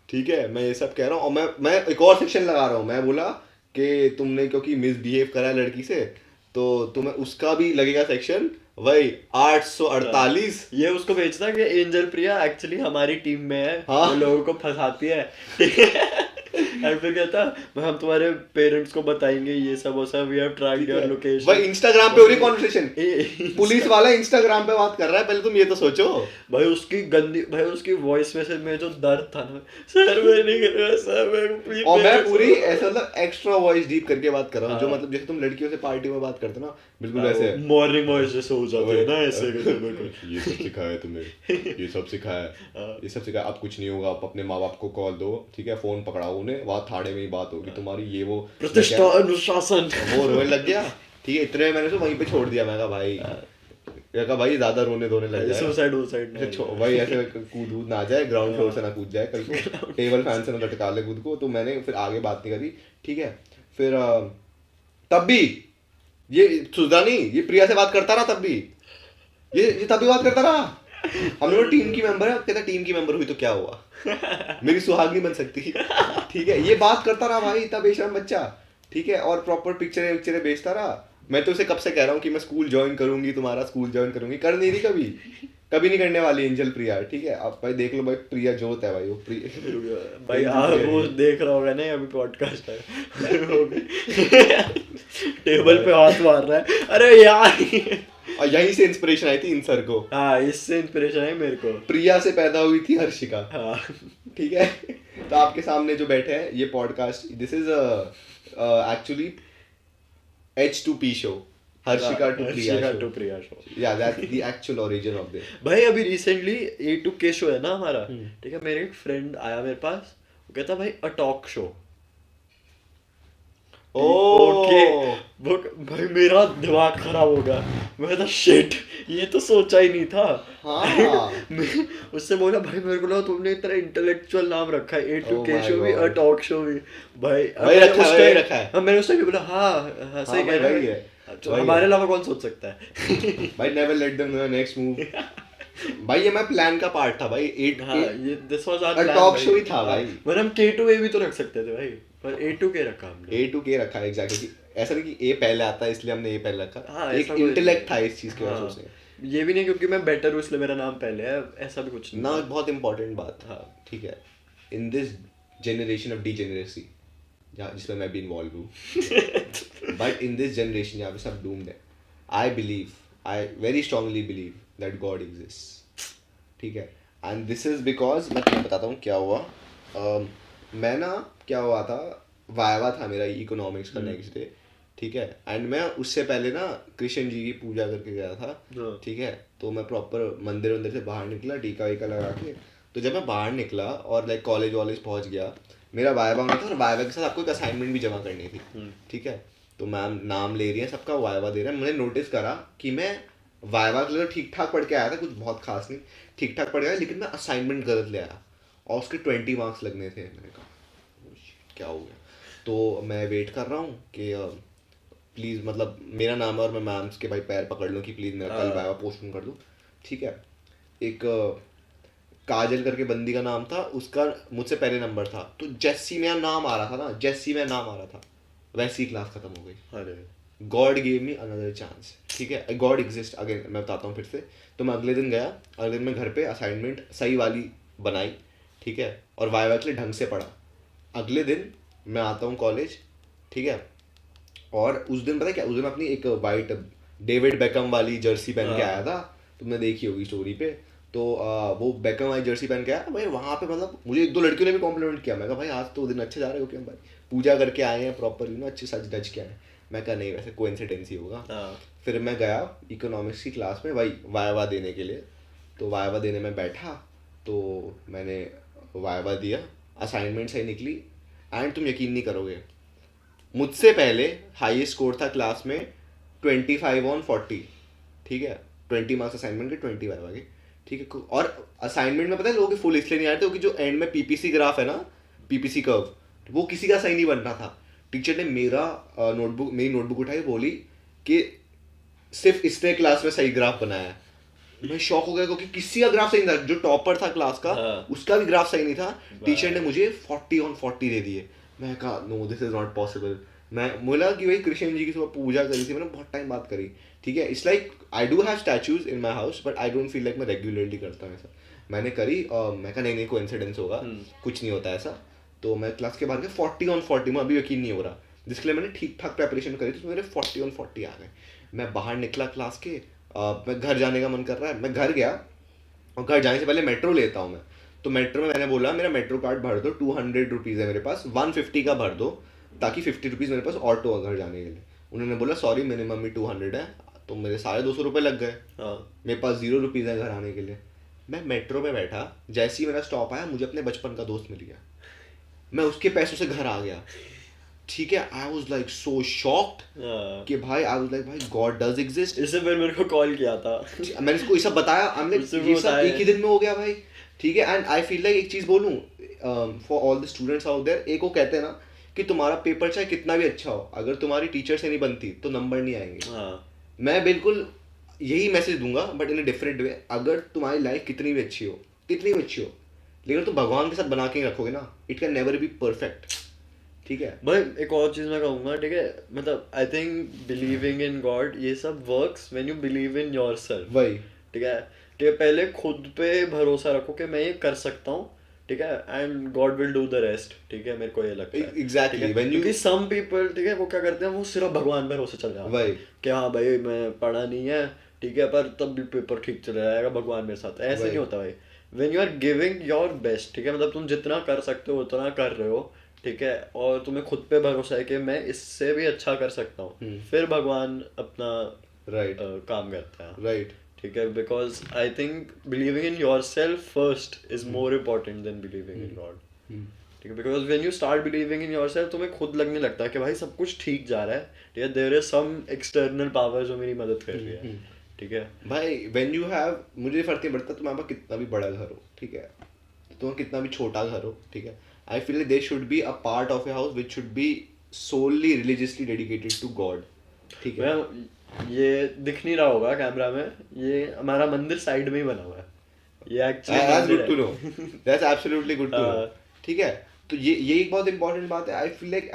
ठीक है, मैं ये सब कह रहा हूँ और मैं एक और सेक्शन लगा रहा हूँ। मैं बोला कि तुमने क्योंकि मिसबिहेव करा है लड़की से, तो तुम्हें उसका भी लगेगा सेक्शन वही 848। ये उसको भेजता कि एंजल प्रिया एक्चुअली हमारी टीम में है, हाँ? वो लोगों को फंसाती है। और फिर कहता हम तुम्हारे पेरेंट्स को बताएंगे ये सब, वो सब, we have tracked your location. भाई इंस्टाग्राम पे हो रही कॉन्वर्सेशन, पुलिस वाला इंस्टाग्राम पे बात कर रहा है। पहले तुम ये तो सोचो भाई उसकी गंदी, भाई उसकी वॉइस मैसेज में जो दर्द था ना, सर मैं नहीं कर रहा सर, मैं प्लीज। और मैं पूरी ऐसा मतलब एक्स्ट्रा वॉइस डीप करके बात कर रहा हूँ, जो मतलब जैसे तुम लड़कियों से पार्टी में बात करते ना, बिल्कुल ऐसे मॉर्निंग वॉइस जैसे हो जाती है ना, ऐसे ये सब सिखाया है तुम्हें, ये सब सिखाया, अब कुछ नहीं होगा, आप अपने माँ बाप को कॉल दो, ठीक है, फोन पकड़ाओ उन्हें, वहाँ थाने में ही बात होगी तुम्हारी, ये वो प्रतिष्ठा अनुशासन। वो रोने लग गया। ठीक है, इतने मैंने तो वहीं पे छोड़ दिया। मैं कहा भाई ज्यादा रोने धोने लग जाए, सुसाइड भाई ऐसे कूद ना जाए, ग्राउंड फ्लोर से ना कूद जाए, कल को टेबल फैन से ना लटका ले खुद को। तो मैंने फिर आगे बात नहीं करी। ठीक है, फिर तब भी ये सुधा नहीं, ये प्रिया से बात करता रहा, तब भी ये तब भी बात करता रहा। हम लोग टीम की मेंबर है, कहता टीम की मेंबर हुई तो क्या हुआ, मेरी सुहागनी बन सकती। ठीक है, ये बात करता रहा भाई, इतना बेशरम बच्चा। ठीक है, और प्रॉपर पिक्चरें भेजता रहा। मैं तो उसे कब से कह रहा हूँ कि मैं स्कूल ज्वाइन करूंगी, तुम्हारा स्कूल ज्वाइन करूंगी, कर नहीं रही, कभी नहीं करने वाली एंजल प्रिया। ठीक है, आप भाई देख लो भाई, प्रिया जोत है भाई, वो भाई वो देख रहा होगा ना अभी पॉडकास्ट है। टेबल पे हाथ मार रहा है, अरे यार। और यहीं से इंस्पिरेशन आई थी इन सर को। हाँ, इससे इंस्पिरेशन आई मेरे को। प्रिया से पैदा हुई थी हर्षिका। हाँ, ठीक है, तो आपके सामने जो बैठे हैं ये podcast, this is actually H2P show, Harshika to Priya show. या that's the actual origin of this. भाई अभी रिसेंटली A2K शो है ना हमारा, ठीक है, मेरे एक फ्रेंड आया मेरे पास, वो कहता भाई अ टॉक शो। ओके, भाई मेरा दिमाग खराब हो गया। मैं था शिट, ये तो सोचा ही नहीं था। हाँ मैं उससे बोला भाई मेरे को लगा तुमने इतना इंटेलेक्चुअल नाम रखा है, Oh A2K my शो भी, अ God. टॉक शो भी। भाई अब वही मैंने रखा है, उस वही टाइम रखा है। हाँ मैंने उस टाइम भी बोला हाँ सही भाई, कह रहा वही है। है, तो वही हमारे है। अलावा कौन सोच सकता है। भाई never let them know next move. भाई ये मैं प्लान का पार्ट था भाई। हाँ ये this was our A plan talk भाई। show ही था हाँ, भाई। वरना हम K2A भी तो रख सकते थे भाई, पर A2K रखा हमने। A2K रखा है एग्जैक्टली। ऐसा नहीं कि ए पहले आता है इसलिए हमने ए पहले रखा। हाँ एक ऐसा कोई इंटेलेक्ट था नहीं। इस चीज की वजह से हाँ उसने। ये भी नहीं क्योंकि मैं बेटर हूँ इसलिए मेरा नाम पहले है, ऐसा भी कुछ नहीं ना था। बहुत इंपॉर्टेंट बात। हाँ। ठीक है, in this generation of degeneracy जिसमें मैं भी इन्वॉल्व हूँ, बट इन दिस जनरेशन यहाँ पे सब डूम्ड है। I very strongly believe that God exist. ठीक है, एंड दिस इज बिकॉज मैं तुम्हें बताता हूँ क्या हुआ। मैं ना क्या हुआ था, वायवा था मेरा इकोनॉमिक्स का नेक्स्ट डे। ठीक है, एंड मैं उससे पहले ना कृष्ण जी की पूजा करके गया था। हाँ। ठीक है, तो मैं प्रॉपर मंदिर से बाहर निकला टीका वीका लगा के। तो जब मैं बाहर निकला और लाइक कॉलेज वॉलेज पहुंच गया, मेरा वायवा होना था और वायवा के साथ आपको एक असाइनमेंट भी जमा करनी थी। ठीक है, तो मैम नाम ले रही है सबका, वायवा दे रहा है। मैंने नोटिस करा कि मैं वायवा के लिए ठीक ठाक पढ़ के आया था, कुछ बहुत खास नहीं, ठीक ठाक पढ़ के आया, लेकिन मैं असाइनमेंट गलत ले आया और उसके 20 मार्क्स लगने थे। मैंने कहा "Oh shit, क्या हो गया"। तो मैं वेट कर रहा हूँ कि प्लीज़ मतलब मेरा नाम है और मैं मैम्स के भाई पैर पकड़ लूँ कि प्लीज़ मेरा कल वायवा पोस्टपोन कर दो। ठीक है, एक काजल करके बंदी का नाम था, उसका मुझसे पहले नंबर था, तो जैसी मेरा नाम आ रहा था ना, जैसी मेरा नाम आ रहा था वैसी ही क्लास खत्म हो गई। अरे God gave me another chance. ठीक है, गॉड एग्जिस्ट अगेन, मैं बताता हूँ फिर से। तो मैं अगले दिन गया, अगले दिन मैं घर पे असाइनमेंट सही वाली बनाई। ठीक है, और वाइवा के लिए ढंग से पढ़ा। अगले दिन मैं आता हूँ कॉलेज। ठीक है, और उस दिन पता है क्या, उस दिन मैं अपनी एक वाइट डेविड बेकम वाली जर्सी पहन के आया था। तुमने देखी होगी स्टोरी पे। तो वो बेकम वाली जर्सी पहन के आया भाई। वहाँ पे मतलब मुझे एक दो लड़कियों ने भी कॉम्प्लीमेंट किया। मैं कहा भाई आज तो दिन अच्छे जा रहे हो क्या भाई, पूजा करके आए हैं प्रॉपर, यू नो अच्छे सच धज के आए हैं। मैं कहा नहीं वैसे कोइंसिडेंस ही होगा। फिर मैं गया इकोनॉमिक्स की क्लास में भाई वायवा देने के लिए। तो वायवा देने में बैठा, तो मैंने वायवा दिया, असाइनमेंट सही निकली। एंड तुम यकीन नहीं करोगे, मुझसे पहले हाईएस्ट स्कोर था क्लास में 25/40। ठीक है, 20 मार्क्स असाइनमेंट के, 20 वाइवा के। ठीक है, और असाइनमेंट में पता है लोगों के फुल इसलिए नहीं आए थे क्योंकि जो एंड में पीपीसी ग्राफ है ना, पीपीसी कर्व, वो किसी का सही नहीं बन रहा था। टीचर ने मेरी नोटबुक उठाई, बोली कि सिर्फ इसने क्लास में सही ग्राफ बनाया है। मैं शॉक हो गया क्योंकि किसी का ग्राफ सही नहीं था, जो टॉपर था क्लास का उसका भी ग्राफ सही नहीं था। टीचर ने मुझे 40/40 दे दिए। मैं कहा no this is not possible. मैं बोला कि भाई कृष्ण जी की सुबह पूजा करी थी, मैंने बहुत टाइम बात करी। ठीक है, it's like I do have statues in my house but I don't feel like मैं रेगुलरली करता हूँ ऐसा। मैंने करी और मैं कहा नहीं कोइंसिडेंस होगा, कुछ नहीं होता ऐसा। तो मैं क्लास के बाहर गया, 40/40 में अभी यकीन नहीं हो रहा, जिसके लिए मैंने ठीक ठाक प्रेपरेशन करी थी, तो मेरे 40/40 आ गए। मैं बाहर निकला क्लास के, मैं घर जाने का मन कर रहा है। मैं घर गया और घर जाने से पहले मेट्रो लेता हूँ मैं। तो मेट्रो में मैंने बोला मेरा मेट्रो कार्ड भर दो, 200 रुपीज़ है मेरे पास, 150 का भर दो ताकि 50 रुपीज़ मेरे पास ऑटो है घर जाने के लिए। उन्होंने बोला सॉरी मिनिमम भी 200 है, तो मेरे 250 रुपये लग गए। मेरे पास 0 रुपीज़ है घर आने के लिए। मैं मेट्रो में बैठा, जैसे ही मेरा स्टॉप आया मुझे अपने बचपन का दोस्त मिल गया, मैं उसके पैसों से घर आ गया। ठीक है, I was like so shocked कि भाई आई वॉज लाइक भाई गॉड डज एग्जिस्ट। इससे फिर मेरे को कॉल किया था, मैंने इसको ये सब बताया, हमने ये सब एक ही दिन में हो गया भाई। ठीक है, एंड आई फील लाइक एक चीज़ बोलूँ for all the students out there, एक वो कहते हैं ना कि तुम्हारा पेपर चाहे कितना भी अच्छा हो, अगर तुम्हारी टीचर से नहीं बनती तो नंबर नहीं आएंगे। मैं बिल्कुल यही मैसेज दूंगा but in a different way. अगर तुम्हारी लाइफ कितनी भी अच्छी हो, लेकिन तुम भगवान के साथ बना के रखोगे ना, it can never be perfect. ठीक है भाई एक और चीज़ मैं कहूँगा, ठीक है, मतलब I think believing in God ये सब works when you believe in yourself. वही ठीक है, पहले खुद पे भरोसा रखो कि मैं ये कर सकता हूँ। ठीक है, and God will do the rest. ठीक है, मेरे को ये लगता है एग्जैक्टली व्हेन यू, क्योंकि सम पीपल ठीक है वो क्या करते हैं, वो सिर्फ भगवान पे भरोसे चल जाते वही हैं कि हाँ भाई मैं पढ़ा नहीं है, ठीक है, पर तब भी पेपर ठीक चला जाएगा, भगवान मेरे साथ। ऐसे नहीं होता भाई। When you are giving your best, ठीक है, मतलब तुम जितना कर सकते हो उतना कर रहे हो, ठीक है, और तुम्हें खुद पे भरोसा है कि मैं इससे भी अच्छा कर सकता हूँ, फिर भगवान अपना राइट काम करता है। राइट ठीक है, because I think believing in your self first is more important then believing in God. ठीक है, because when you start believing in yourself तुम्हें खुद लगने लगता है कि भाई सब कुछ ठीक जा रहा है, ठीक है, there is some external power जो मेरी मदद कर रही है, ठीक है। भाई व्हेन यू हैव, मुझे फर्क नहीं पड़ता तुम्हारे पास कितना भी बड़ा घर हो, ठीक है, तुम्हारा कितना भी छोटा घर हो, ठीक है, I feel there should be a part of your house which should be solely religiously dedicated to God, ठीक है। ये दिख नहीं रहा होगा कैमरा में, ये हमारा मंदिर साइड में ही बना हुआ है, ये That's actually good to know. That's absolutely good to know. ठीक है, तो ये एक बहुत इंपॉर्टेंट बात है। आई फील लाइक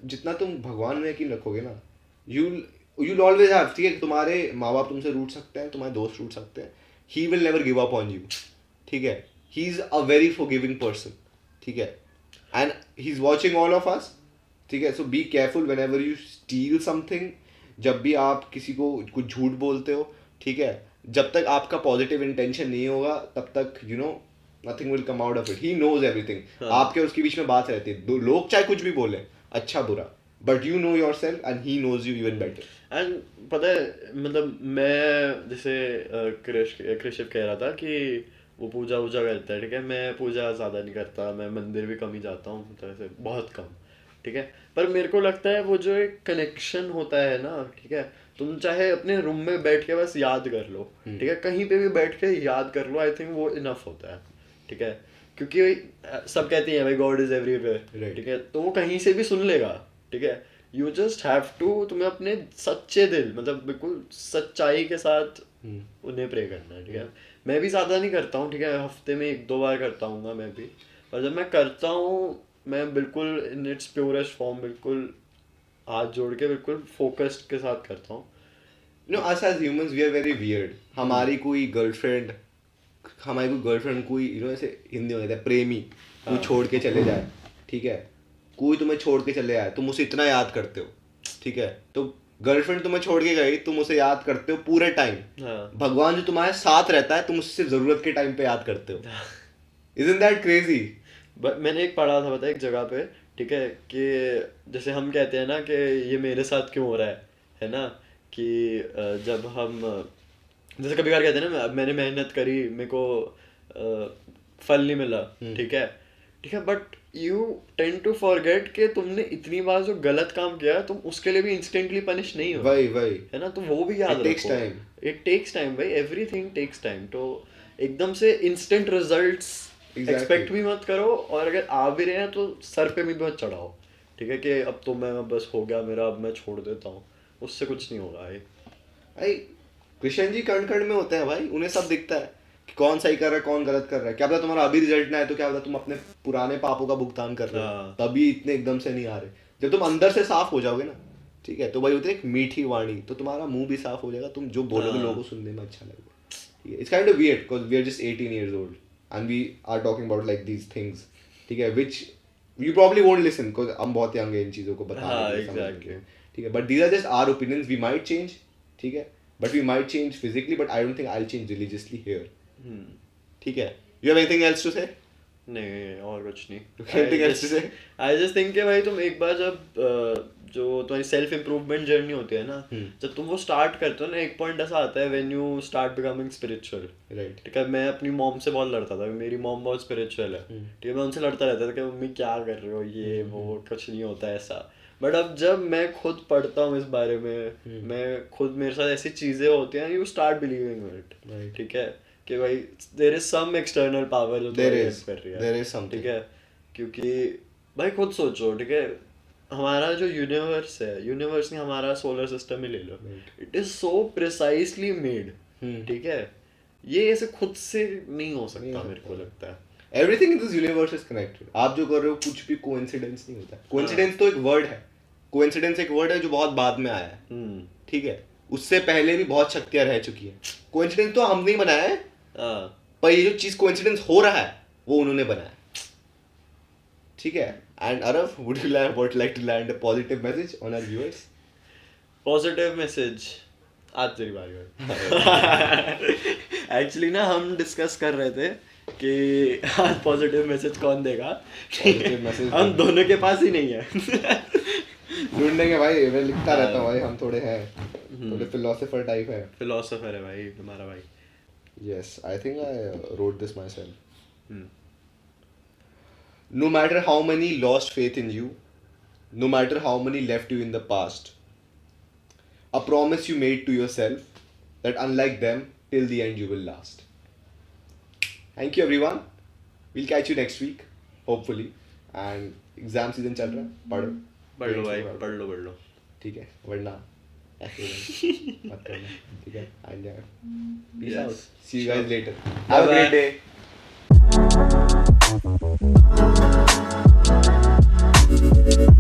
जितना तुम भगवान में यकीन रखोगे ना, you'll always have, ठीक है, तुम्हारे माँ बाप तुमसे रूठ सकते हैं, तुम्हारे दोस्त रूठ सकते हैं, he will never give up on you, ठीक है, he is a very forgiving person, ठीक है, and he's watching all of us, ठीक है, so be careful whenever you steal something, जब भी आप किसी को कुछ झूठ बोलते हो, ठीक है, जब तक आपका पॉजिटिव इंटेंशन नहीं होगा तब तक you know nothing will come out of it, he knows everything. आपके और उसके बीच में बात रहती है, दो लोग चाहे कुछ भी बोले, अच्छा बुरा, but you know yourself and he knows you even better. And पता है मतलब मैं जैसे कृष्ण कह रहा था कि वो पूजा वूजा करता है, ठीक है, मैं पूजा ज़्यादा नहीं करता, मैं मंदिर भी कम ही जाता हूँ, मतलब ऐसे बहुत कम, ठीक है, पर मेरे को लगता है वो जो एक कनेक्शन होता है ना, ठीक है, तुम चाहे अपने रूम में बैठ के बस याद कर लो, ठीक है, कहीं पे भी बैठ के याद कर लो, आई थिंक वो इनफ होता है, ठीक है, क्योंकि सब कहते हैं भाई गॉड इज एवरीवेयर, ठीक है, तो वो कहीं से भी सुन लेगा, ठीक है, यू जस्ट हैव टू, तुम्हें अपने सच्चे दिल मतलब बिल्कुल सच्चाई के साथ उन्हें प्रे करना है, ठीक है। मैं भी ज़्यादा नहीं करता हूँ, ठीक है, हफ्ते में 1-2 बार करता हूँ मैं भी, पर जब मैं करता हूँ मैं बिल्कुल इन इट्स प्योरेस्ट फॉर्म, बिल्कुल हाथ जोड़ के बिल्कुल फोकस्ड के साथ करता हूँ। You know us as humans we are very weird. हमारी कोई गर्लफ्रेंड कोई यू नो ऐसे हिंदी में कहते हैं प्रेमी, कोई छोड़ के चले जाए, ठीक है, कोई तुम्हें छोड़ के चले आए, तुम उसे इतना याद करते हो, ठीक है, तो गर्लफ्रेंड तुम्हें छोड़ के गई, तुम उसे याद करते हो पूरे टाइम। भगवान जो तुम्हारे साथ रहता है, तुम उससे जरूरत के टाइम पे याद करते हो। Isn't that crazy? मैंने एक पढ़ा था, पता है, एक जगह पे, ठीक है, कि जैसे हम कहते हैं ना कि ये मेरे साथ क्यों हो रहा है ना, कि जब हम जैसे कभी कभार कहते हैं ना मैंने मेहनत करी, मेरे को फल नहीं मिला, ठीक है, but you tend to forget कि तुमने इतनी बार जो गलत काम किया तुम उसके लिए भी इंस्टेंटली पनिश नहीं हो, वही है ना, तो वो भी याद रखो, इट टेक्स टाइम भाई, एवरीथिंग टेक्स टाइम, तो एकदम से इंस्टेंट रिजल्ट्स एक्सपेक्ट भी मत करो, और अगर आ भी रहे हैं तो सर पे भी मत चढ़ाओ, ठीक है, कि अब तो मैं बस हो गया मेरा, अब मैं छोड़ देता हूँ, उससे कुछ नहीं होगा। भाई कृष्ण जी कण कण में होते हैं भाई, उन्हें सब दिखता है कि कौन सही कर रहा है कौन गलत कर रहा है, क्या पता तुम्हारा अभी रिजल्ट ना है तो क्या पता तुम अपने पुराने पापों का भुगतान कर रहे हो, तभी इतने एकदम से नहीं आ रहे। जब तुम अंदर से साफ हो जाओगे ना, ठीक है, तो भाई होती है एक मीठी वाणी, तो तुम्हारा मुंह भी साफ हो जाएगा, तुम जो बोलोगे लोगों को सुनने में अच्छा लगेगा, ठीक है। It's kind of weird because we are just 18 years old and we are talking about like these things, ठीक है, which you probably won't listen because हम बहुत young हैं इन चीज़ों को बताने के, ठीक है, but these are just our opinions, we might change, ठीक है, but we might change physically, but I don't think I'll change religiously here, ठीक है। You have anything else to say? नहीं और कुछ नहीं। Anything else to say? I just think कि भाई तुम एक बार जब जो तुम्हारी सेल्फ इम्प्रूवमेंट जर्नी होती है ना, जब तुम वो स्टार्ट करते हो ना, एक पॉइंट ऐसा आता है when you start becoming spiritual, right, ठीक है। मैं अपनी मॉम से बहुत लड़ता था, मेरी मॉम बहुत स्पिरिचुअल है, ठीक है, मैं उनसे लड़ता रहता था कि मम्मी क्या कर रहे हो, ये वो कुछ नहीं होता ऐसा, बट अब जब मैं खुद पढ़ता हूँ इस बारे में, मैं खुद मेरे साथ ऐसी चीज़ें होती हैं, यू स्टार्ट बिलीविंग इट, ठीक है, कि भाई there is some external power जो तुम्हें हेल्प कर रही है, देयर इज समथिंग, ठीक है, क्योंकि भाई खुद सोचो, ठीक है, हमारा जो यूनिवर्स है, यूनिवर्स नहीं, हमारा सोलर सिस्टम ही ले लो, it is so precisely made, ठीक है, ये ऐसे खुद से नहीं हो सकता, मेरे को लगता है everything in this universe is connected. आप जो कर रहे हो कुछ भी कोइंसिडेंस नहीं होता। कोइंसिडेंस तो एक वर्ड है, कोइंसिडेंस एक वर्ड है जो बहुत बाद में आया है, ठीक है, उससे पहले भी बहुत शक्तियां रह चुकी है। कोइंसिडेंस तो हमने ही बनाया है, पर ये जो चीज कोइंसिडेंस हो रहा है वो उन्होंने बनाया, ठीक है। And Arav, would you like to land a positive message on our viewers? Positive message, आज तेरी बारी है। Actually ना हम डिस्कस कर रहे थे कि आज पॉजिटिव मैसेज कौन देगा। हम दोनों के पास ही नहीं है। ढूंढेंगे भाई, मैं लिखता रहता हूँ भाई, हम थोड़े हैं, थोड़े फिलोसोफर टाइप है। फिलोसोफर है भाई हमारा भाई। Yes, I think I wrote this myself. no matter how many lost faith in you, no matter how many left you in the past, a promise you made to yourself that unlike them, till the end you will last. Thank you everyone. We'll catch you next week, hopefully. And exam season चल रहा है, पढ़ो. पढ़ लो भाई, पढ़ लो. ठीक है, वरना ऐसे मत करना, ठीक है? And peace Yes. out. See you guys later. Bye Have a bye. great day.